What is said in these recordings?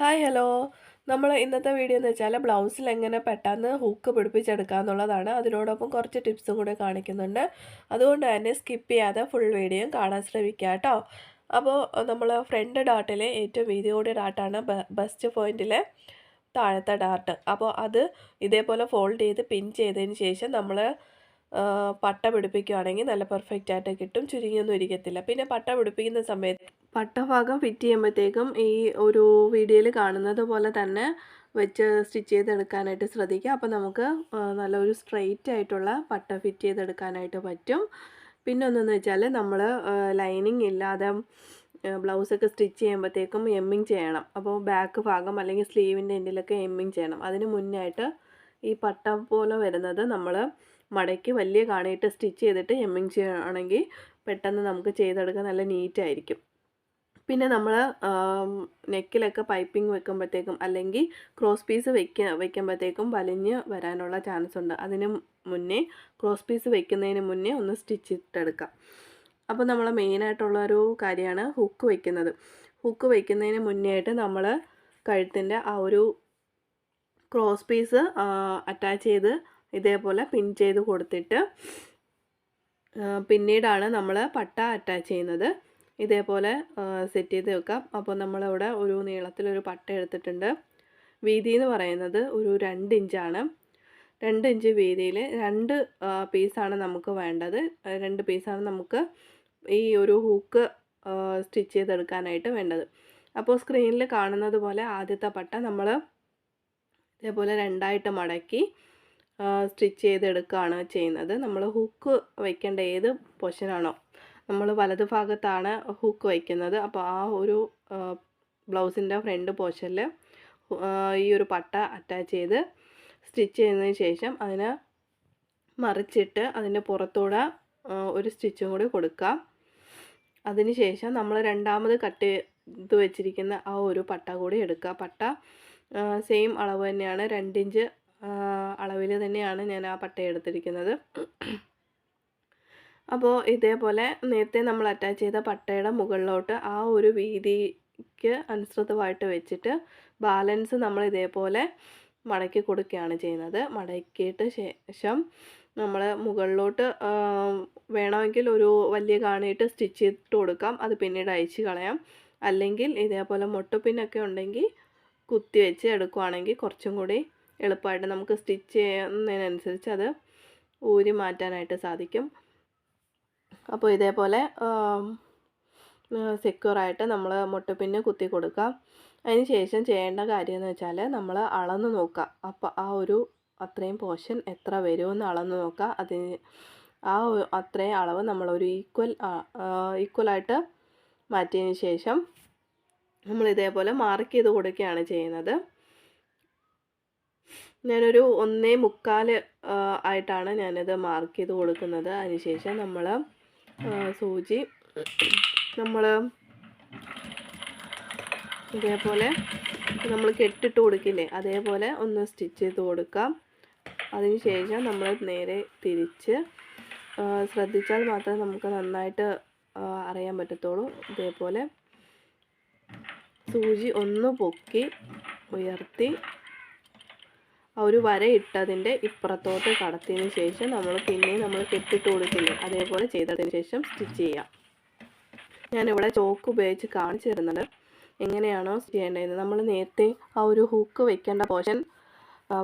Hi hello. നമ്മൾ ഇന്നത്തെ video എന്ന് വെച്ചാൽ ബ്ലൗസിൽ എങ്ങനെ പെട്ടെന്ന് ഹൂക്ക് പിടിപ്പിച്ചെടുക്കുക എന്നുള്ളതാണ്. അതിനോടൊപ്പം കുറച്ച് ടിപ്സും കൂടെ കാണിക്കുന്നുണ്ട്. അതുകൊണ്ട് തന്നെ സ്കിപ്പ് ചെയ്യാതെ ഫുൾ വീഡിയോയും കാണാൻ ശ്രമിക്കുക കേട്ടോ. അപ്പോൾ നമ്മൾ ഫ്രണ്ട് ഡാർട്ടിലെ ഏറ്റവും വീതി കൂടിയ ഡാർട്ടാണ് ബസ്റ്റ് പോയിൻറ്റിലെ താഴത്തെ ഡാർട്ട്. അപ്പോൾ അത് ഇതേപോലെ ഫോൾഡ് ചെയ്ത് പിൻ ചെയ്തതിന് ശേഷം നമ്മൾ പട്ട പിടിപ്പിക്കുകയാണെങ്കിൽ നല്ല പെർഫെക്റ്റ് ആയിട്ട് കിട്ടും, ചുരുങ്ങിയൊന്നും ഇരിക്കത്തില്ല. പിന്നെ പട്ട പിടിപ്പിക്കുന്ന സമയത്ത് പട്ടഭാഗം ഫിറ്റ് ചെയ്യുമ്പോഴത്തേക്കും ഈ ഒരു വീഡിയോയിൽ കാണുന്നത് പോലെ തന്നെ വെച്ച് സ്റ്റിച്ച് ചെയ്തെടുക്കാനായിട്ട് ശ്രദ്ധിക്കുക. അപ്പോൾ നമുക്ക് നല്ലൊരു സ്ട്രെയിറ്റ് ആയിട്ടുള്ള പട്ട ഫിറ്റ് ചെയ്തെടുക്കാനായിട്ട് പറ്റും. പിന്നെ ഒന്നെന്ന് വെച്ചാൽ നമ്മൾ ലൈനിങ് ഇല്ലാതെ ബ്ലൗസൊക്കെ സ്റ്റിച്ച് ചെയ്യുമ്പോഴത്തേക്കും എമ്മിങ് ചെയ്യണം. അപ്പോൾ ബാക്ക് ഭാഗം അല്ലെങ്കിൽ സ്ലീവിൻ്റെ എൻഡിലൊക്കെ എമ്മിങ് ചെയ്യണം. അതിന് മുന്നായിട്ട് ഈ പട്ട പോലെ വരുന്നത് നമ്മൾ മടക്കി വലിയ കാണിയിട്ട് സ്റ്റിച്ച് ചെയ്തിട്ട് എമ്മിങ് ചെയ്യുകയാണെങ്കിൽ പെട്ടെന്ന് നമുക്ക് ചെയ്തെടുക്കാൻ നല്ല നീറ്റായിരിക്കും. പിന്നെ നമ്മൾ നെക്കിലൊക്കെ പൈപ്പിംഗ് വെക്കുമ്പോഴത്തേക്കും അല്ലെങ്കിൽ ക്രോസ് പീസ് വെക്കുമ്പോഴത്തേക്കും വലിഞ്ഞ് വരാനുള്ള ചാൻസ് ഉണ്ട്. അതിന് മുന്നേ ക്രോസ് പീസ് വെക്കുന്നതിന് മുന്നേ ഒന്ന് സ്റ്റിച്ച് ഇട്ടെടുക്കാം. അപ്പോൾ നമ്മൾ മെയിനായിട്ടുള്ളൊരു കാര്യമാണ് ഹുക്ക് വയ്ക്കുന്നത്. ഹുക്ക് വയ്ക്കുന്നതിന് മുന്നേ ആയിട്ട് നമ്മൾ കഴുത്തിൻ്റെ ആ ഒരു ക്രോസ് പീസ് അറ്റാച്ച് ചെയ്ത് ഇതേപോലെ പിൻ ചെയ്ത് കൊടുത്തിട്ട് പിന്നീടാണ് നമ്മൾ പട്ട അറ്റാച്ച് ചെയ്യുന്നത്. ഇതേപോലെ സെറ്റ് ചെയ്ത് വെക്കാം. അപ്പോൾ നമ്മളിവിടെ ഒരു നീളത്തിലൊരു പട്ട എടുത്തിട്ടുണ്ട്. വീതി എന്ന് പറയുന്നത് ഒരു 2 ഇഞ്ചാണ്. 2 ഇഞ്ച് വീതിയിൽ 2 പീസാണ് നമുക്ക് വേണ്ടത്. 2 പീസാണ് നമുക്ക് ഈ ഒരു ഹൂക്ക് സ്റ്റിച്ച് ചെയ്തെടുക്കാനായിട്ട് വേണ്ടത്. അപ്പോൾ സ്ക്രീനിൽ കാണുന്നത് പോലെ ആദ്യത്തെ പട്ട നമ്മൾ ഇതേപോലെ 2ആയിട്ട് മടക്കി സ്റ്റിച്ച് ചെയ്തെടുക്കുകയാണ് ചെയ്യുന്നത്. നമ്മൾ ഹൂക്ക് വയ്ക്കേണ്ട ഏത് പൊസിഷനാണോ, നമ്മൾ വലത് ഭാഗത്താണ് ഹൂക്ക് വയ്ക്കുന്നത്. അപ്പോൾ ആ ഒരു ബ്ലൗസിൻ്റെ ഫ്രണ്ട് പോർഷനിൽ ഈ ഒരു പട്ട അറ്റാച്ച് ചെയ്ത് സ്റ്റിച്ച് ചെയ്തതിന് ശേഷം അതിനെ മറിച്ചിട്ട് അതിൻ്റെ പുറത്തൂടെ ഒരു സ്റ്റിച്ചും കൂടി കൊടുക്കാം. അതിന് ശേഷം നമ്മൾ രണ്ടാമത് കട്ട് ചെയ്ത് വെച്ചിരിക്കുന്ന ആ ഒരു പട്ട കൂടി എടുക്കുക. പട്ട സെയിം അളവ് തന്നെയാണ്, 2 ഇഞ്ച് അളവിൽ തന്നെയാണ് ഞാൻ ആ പട്ട എടുത്തിരിക്കുന്നത്. അപ്പോൾ ഇതേപോലെ നേരത്തെ നമ്മൾ അറ്റാച്ച് ചെയ്ത പട്ടയുടെ മുകളിലോട്ട് ആ ഒരു വീതിക്ക് അനുസൃതമായിട്ട് വെച്ചിട്ട് ബാലൻസ് നമ്മൾ ഇതേപോലെ മടക്കി കൊടുക്കുകയാണ് ചെയ്യുന്നത്. മടക്കിയിട്ട് ശേഷം നമ്മൾ മുകളിലോട്ട് വേണമെങ്കിൽ ഒരു വലിയ കാണിയിട്ട് സ്റ്റിച്ച് ചെയ്തിട്ട് കൊടുക്കാം. അത് പിന്നീട് അയച്ച് കളയാം. അല്ലെങ്കിൽ ഇതേപോലെ മൊട്ടുപിന്നൊക്കെ ഉണ്ടെങ്കിൽ കുത്തി വെച്ച് എടുക്കുകയാണെങ്കിൽ കുറച്ചും കൂടി എളുപ്പമായിട്ട് നമുക്ക് സ്റ്റിച്ച് ചെയ്യുന്നതിനനുസരിച്ച് അത് ഊരി മാറ്റാനായിട്ട് സാധിക്കും. അപ്പോൾ ഇതേപോലെ സെക്യൂറായിട്ട് നമ്മൾ മുട്ടുപിന്ന് കുത്തി കൊടുക്കാം. അതിന് ശേഷം ചെയ്യേണ്ട കാര്യം എന്ന് വെച്ചാൽ നമ്മൾ അളന്ന് നോക്കുക. അപ്പോൾ ആ ഒരു അത്രയും പോർഷൻ എത്ര വരുമെന്ന് അളന്ന് നോക്കുക. അതിന് അത്രയും അളവ് നമ്മളൊരു ഈക്വലായിട്ട് മാറ്റിയതിന് ശേഷം നമ്മൾ ഇതേപോലെ മാർക്ക് ചെയ്ത് കൊടുക്കുകയാണ് ചെയ്യുന്നത്. ഞാനൊരു 1.25 ആയിട്ടാണ് ഞാനിത് മാർക്ക് ചെയ്ത് കൊടുക്കുന്നത്. അതിനുശേഷം നമ്മൾ സൂചി നമ്മൾ ഇതേപോലെ നമ്മൾ കെട്ടിട്ട് കൊടുക്കില്ലേ, അതേപോലെ ഒന്ന് സ്റ്റിച്ച് ചെയ്ത് കൊടുക്കാം. അതിനുശേഷം നമ്മൾ നേരെ തിരിച്ച് ശ്രദ്ധിച്ചാൽ മാത്രമേ നമുക്ക് നന്നായിട്ട് അറിയാൻ പറ്റത്തുള്ളൂ. ഇതേപോലെ സൂചി ഒന്ന് പൊക്കി ഉയർത്തി ആ ഒരു വര ഇട്ടതിൻ്റെ ഇപ്പുറത്തോട്ട് കടത്തിയതിന് ശേഷം നമ്മൾ കെട്ടിട്ട് കൊടുക്കില്ലേ, അതേപോലെ ചെയ്തതിന് ശേഷം സ്റ്റിച്ച് ചെയ്യാം. ഞാനിവിടെ ചോക്ക് ഉപയോഗിച്ച് കാണിച്ചു തരുന്നത് എങ്ങനെയാണോ ചെയ്യേണ്ടത്. നമ്മൾ നേരത്തെ ആ ഒരു ഹൂക്ക് വെക്കേണ്ട പോർഷൻ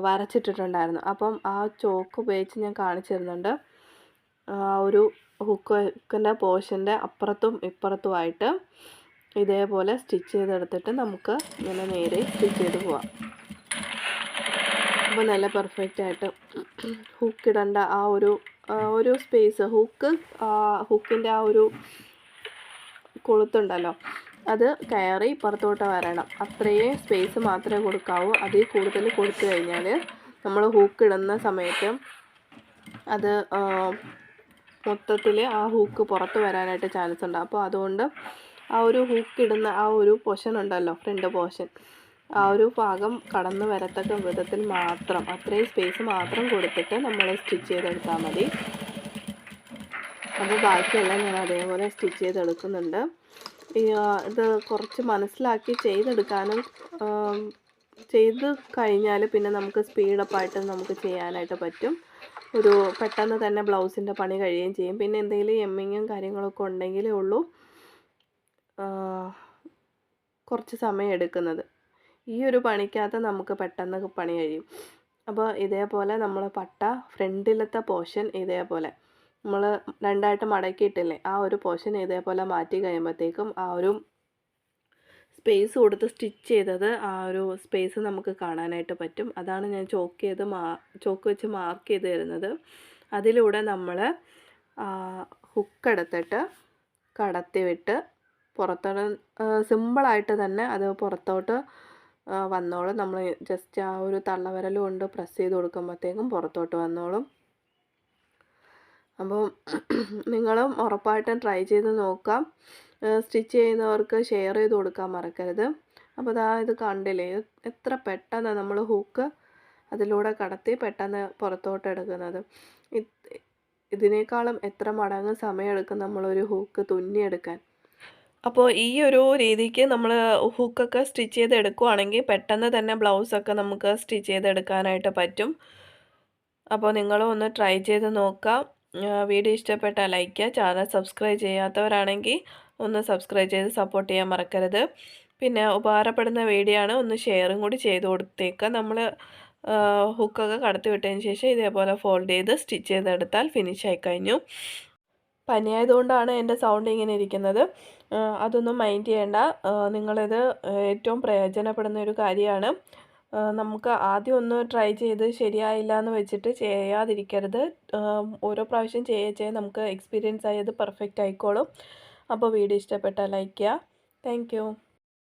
വരച്ചിട്ടിട്ടുണ്ടായിരുന്നു. അപ്പം ആ ചോക്ക് ഉപയോഗിച്ച് ഞാൻ കാണിച്ചു തരുന്നുണ്ട്. ആ ഒരു ഹൂക്ക് വെക്കേണ്ട പോർഷൻ്റെ അപ്പുറത്തും ഇപ്പുറത്തുമായിട്ട് ഇതേപോലെ സ്റ്റിച്ച് ചെയ്തെടുത്തിട്ട് നമുക്ക് ഇങ്ങനെ നേരെ സ്റ്റിച്ച് ചെയ്ത് പോവാം. അപ്പോൾ നല്ല പെർഫെക്റ്റ് ആയിട്ട് ഹൂക്ക് ഇടേണ്ട ആ ഒരു സ്പേസ്, ഹൂക്കിൻ്റെ ആ ഒരു കൊളുത്തുണ്ടല്ലോ, അത് കയറി പുറത്തോട്ട് വരണം. അത്രയും സ്പേസ് മാത്രമേ കൊടുക്കാവൂ. അതിൽ കൂടുതൽ കൊടുത്തു കഴിഞ്ഞാൽ നമ്മൾ ഹൂക്ക് ഇടുന്ന സമയത്ത് അത് മൊത്തത്തിൽ ആ ഹൂക്ക് പുറത്ത് വരാനായിട്ട് ചാൻസ് ഉണ്ട്. അപ്പോൾ അതുകൊണ്ട് ആ ഒരു ഹൂക്ക് ഇടുന്ന ആ ഒരു പോർഷൻ ഉണ്ടല്ലോ, ഫ്രണ്ട് പോർഷൻ, ആ ഒരു ഭാഗം കടന്നു വരത്തക്ക വിധത്തിൽ മാത്രം, അത്രയും സ്പേസ് മാത്രം കൊടുത്തിട്ട് നമ്മൾ സ്റ്റിച്ച് ചെയ്തെടുത്താൽ മതി. അപ്പോൾ ബാക്കിയെല്ലാം ഞാൻ അതേപോലെ സ്റ്റിച്ച് ചെയ്തെടുക്കുന്നുണ്ട്. ഇത് കുറച്ച് മനസ്സിലാക്കി ചെയ്തെടുക്കാനും ചെയ്ത് കഴിഞ്ഞാൽ പിന്നെ നമുക്ക് സ്പീഡപ്പായിട്ട് നമുക്ക് ചെയ്യാനായിട്ട് പറ്റും. പെട്ടെന്ന് തന്നെ ബ്ലൗസിൻ്റെ പണി കഴിയുകയും ചെയ്യും. പിന്നെ എന്തെങ്കിലും എമ്മിങ്ങും കാര്യങ്ങളൊക്കെ ഉണ്ടെങ്കിലേ ഉള്ളൂ കുറച്ച് സമയം എടുക്കുന്നത്. ഈ ഒരു പണിക്കകത്ത് നമുക്ക് പെട്ടെന്ന് പണി കഴിയും. അപ്പോൾ ഇതേപോലെ നമ്മൾ ഫ്രണ്ടിലത്തെ പോർഷൻ ഇതേപോലെ നമ്മൾ രണ്ടായിട്ട് മടക്കിയിട്ടില്ലേ, ആ ഒരു പോർഷൻ ഇതേപോലെ മാറ്റി കഴിയുമ്പോഴത്തേക്കും ആ ഒരു സ്പേസ് കൊടുത്ത് സ്റ്റിച്ച് ചെയ്തത് ആ ഒരു സ്പേസ് നമുക്ക് കാണാനായിട്ട് പറ്റും. അതാണ് ഞാൻ ചോക്ക് വെച്ച് മാർക്ക് ചെയ്ത് തരുന്നത്. അതിലൂടെ നമ്മൾ ഹുക്ക് എടുത്തിട്ട് കടത്തി വിട്ട് പുറത്തോട്ട് സിമ്പിളായിട്ട് തന്നെ അത് പുറത്തോട്ട് വന്നോളും. നമ്മൾ ജസ്റ്റ് ആ ഒരു തള്ളവിരൽ കൊണ്ട് പ്രസ് ചെയ്ത് കൊടുക്കുമ്പോഴത്തേക്കും പുറത്തോട്ട് വന്നോളും. അപ്പോൾ നിങ്ങളും ഉറപ്പായിട്ടും ട്രൈ ചെയ്ത് നോക്കാം. സ്റ്റിച്ച് ചെയ്യുന്നവർക്ക് ഷെയർ ചെയ്ത് കൊടുക്കാൻ മറക്കരുത്. അപ്പോൾ ഇത് കണ്ടില്ലേ, എത്ര പെട്ടെന്ന് നമ്മൾ ഹൂക്ക് അതിലൂടെ കടത്തി പെട്ടെന്ന് പുറത്തോട്ട് എടുക്കുന്നത്. ഇതിനേക്കാളും എത്ര മടങ്ങ് സമയമെടുക്കും നമ്മളൊരു ഹൂക്ക് തുന്നിയെടുക്കാൻ. അപ്പോൾ ഈ ഒരു രീതിക്ക് നമ്മൾ ഹൂക്കൊക്കെ സ്റ്റിച്ച് ചെയ്തെടുക്കുകയാണെങ്കിൽ പെട്ടെന്ന് തന്നെ ബ്ലൗസൊക്കെ നമുക്ക് സ്റ്റിച്ച് ചെയ്തെടുക്കാനായിട്ട് പറ്റും. അപ്പോൾ നിങ്ങളും ഒന്ന് ട്രൈ ചെയ്ത് നോക്കാം. വീഡിയോ ഇഷ്ടപ്പെട്ടാൽ ലൈക്ക് ചെയ്യുക. ചാനൽ സബ്സ്ക്രൈബ് ചെയ്യാത്തവരാണെങ്കിൽ ഒന്ന് സബ്സ്ക്രൈബ് ചെയ്ത് സപ്പോർട്ട് ചെയ്യാൻ മറക്കരുത്. പിന്നെ ഉപകാരപ്പെടുന്ന വീഡിയോ ആണ്, ഒന്ന് ഷെയറും കൂടി ചെയ്ത് കൊടുത്തേക്കുക. നമ്മൾ ഹുക്കൊക്കെ കടത്തി വിട്ടതിന് ശേഷം ഇതേപോലെ ഫോൾഡ് ചെയ്ത് സ്റ്റിച്ച് ചെയ്തെടുത്താൽ ഫിനിഷ് ആയി കഴിഞ്ഞു. പനിയായതുകൊണ്ടാണ് എൻ്റെ സൗണ്ട് ഇങ്ങനെ ഇരിക്കുന്നത്. അതൊന്നും മൈൻഡ് ചെയ്യേണ്ട. നിങ്ങളിത് ഏറ്റവും പ്രയോജനപ്പെടുന്ന ഒരു കാര്യമാണ്. നമുക്ക് ആദ്യം ഒന്ന് ട്രൈ ചെയ്ത് ശരിയായില്ല എന്ന് വെച്ചിട്ട് ചെയ്യാതിരിക്കരുത്. ഓരോ പ്രാവശ്യം ചെയ്യേ നമുക്ക് എക്സ്പീരിയൻസ് ആയത് പെർഫെക്റ്റ് ആയിക്കോളും. അപ്പോൾ വീഡിയോ ഇഷ്ടപ്പെട്ടാൽ ലൈക്ക് ചെയ്യുക. താങ്ക്